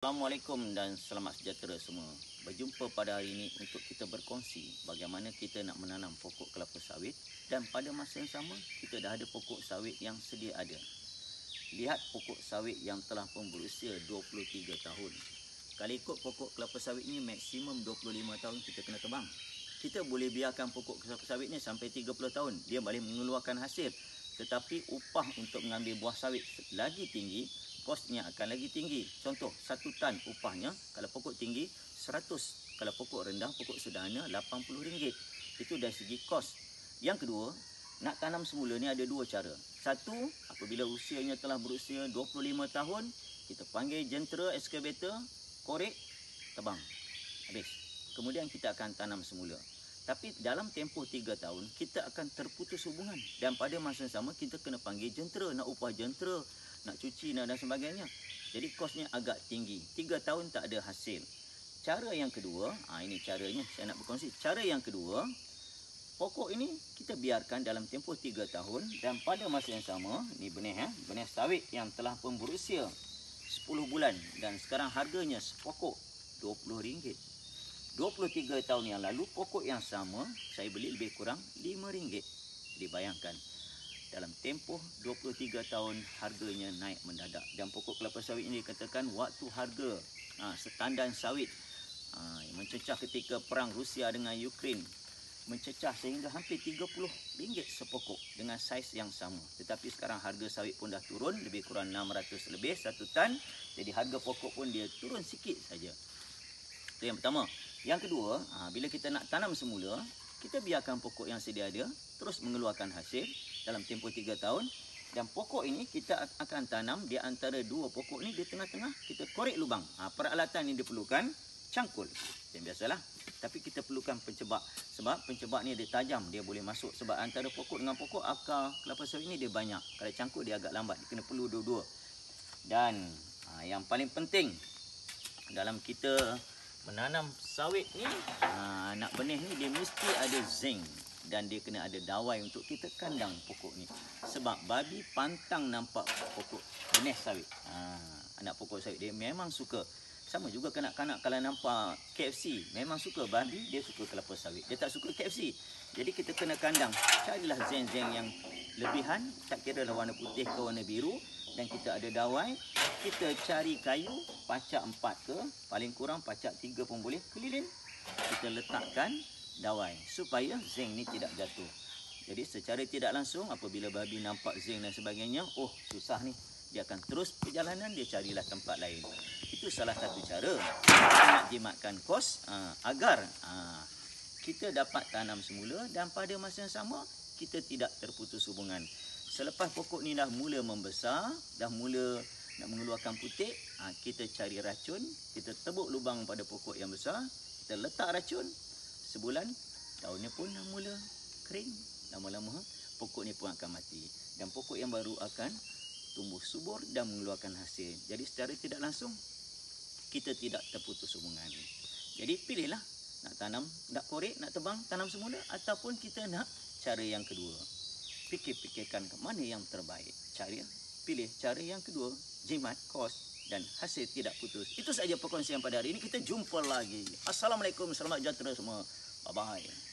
Assalamualaikum dan selamat sejahtera semua. Berjumpa pada hari ini untuk kita berkongsi bagaimana kita nak menanam pokok kelapa sawit dan pada masa yang sama kita dah ada pokok sawit yang sedia ada. Lihat pokok sawit yang telah pun berusia 23 tahun. Kalau ikut pokok kelapa sawit ini maksimum 25 tahun kita kena tebang. Kita boleh biarkan pokok kelapa sawit ni sampai 30 tahun. Dia boleh mengeluarkan hasil. Tetapi upah untuk mengambil buah sawit lagi tinggi, kosnya akan lagi tinggi. Contoh, 1 tan upahnya kalau pokok tinggi 100, kalau pokok rendah, pokok sederhana RM80. Itu dari segi kos. Yang kedua, nak tanam semula ni ada dua cara. Satu, apabila usianya telah berusia 25 tahun, kita panggil jentera excavator, korek, tebang. Habis. Kemudian kita akan tanam semula. Tapi dalam tempoh 3 tahun, kita akan terputus hubungan. Dan pada masa yang sama, kita kena panggil jentera, nak upah jentera, nak cuci dan sebagainya. Jadi kosnya agak tinggi. 3 tahun tak ada hasil. Cara yang kedua, ini caranya saya nak berkongsi. Cara yang kedua, pokok ini kita biarkan dalam tempoh 3 tahun dan pada masa yang sama, ni benih benih sawit yang telah pun berusia 10 bulan dan sekarang harganya sepokok RM20. 23 tahun yang lalu pokok yang sama saya beli lebih kurang RM5. Jadi bayangkan, dalam tempoh 23 tahun harganya naik mendadak. Dan pokok kelapa sawit ini dikatakan waktu harga setandan sawit mencecah ketika perang Rusia dengan Ukraine, mencecah sehingga hampir RM30 sepokok dengan saiz yang sama. Tetapi sekarang harga sawit pun dah turun lebih kurang 600 lebih 1 tan. Jadi harga pokok pun dia turun sikit saja. Itu yang pertama. Yang kedua, bila kita nak tanam semula, kita biarkan pokok yang sedia ada terus mengeluarkan hasil dalam tempoh 3 tahun. Dan pokok ini kita akan tanam di antara dua pokok ni, di tengah-tengah kita korek lubang. Peralatan yang diperlukan cangkul. Yang biasalah. Tapi kita perlukan pencebak. Sebab pencebak ni dia tajam, dia boleh masuk. Sebab antara pokok dengan pokok, akar kelapa sawit ni dia banyak. Kalau cangkul dia agak lambat, dia kena perlu dua-dua. Dan yang paling penting dalam kita menanam sawit ni, nak benih ni dia mesti ada zinc dan dia kena ada dawai untuk kita kandang pokok ni. Sebab babi pantang nampak pokok benih sawit. Anak pokok sawit dia memang suka. Sama juga kanak-kanak kalau nampak KFC, memang suka babi, dia suka kelapa sawit. Dia tak suka KFC. Jadi kita kena kandang. Carilah zinc-zinc yang lebihan, tak kira lah warna putih ke warna biru. Dan kita ada dawai, kita cari kayu pacak 4 ke, paling kurang pacak 3 pun boleh, keliling. Kita letakkan dawai supaya zinc ni tidak jatuh. Jadi secara tidak langsung apabila babi nampak zinc dan sebagainya, oh susah ni, dia akan terus perjalanan, dia carilah tempat lain. Itu salah satu cara nak jimatkan kos agar kita dapat tanam semula dan pada masa yang sama kita tidak terputus hubungan. Selepas pokok ni dah mula membesar, dah mula nak mengeluarkan putik, kita cari racun, kita tebuk lubang pada pokok yang besar, kita letak racun, sebulan, daunnya pun dah mula kering, lama-lama pokok ni pun akan mati. Dan pokok yang baru akan tumbuh subur dan mengeluarkan hasil. Jadi secara tidak langsung, kita tidak terputus hubungan. Jadi pilihlah, nak tanam, nak korek, nak tebang, tanam semula, ataupun kita nak cara yang kedua. Fikir-fikirkan ke mana yang terbaik. Pilih cara yang kedua, jimat kos dan hasil tidak putus. Itu saja perkongsian pada hari ini. Kita jumpa lagi. Assalamualaikum, selamat sejahtera semua. Bye-bye.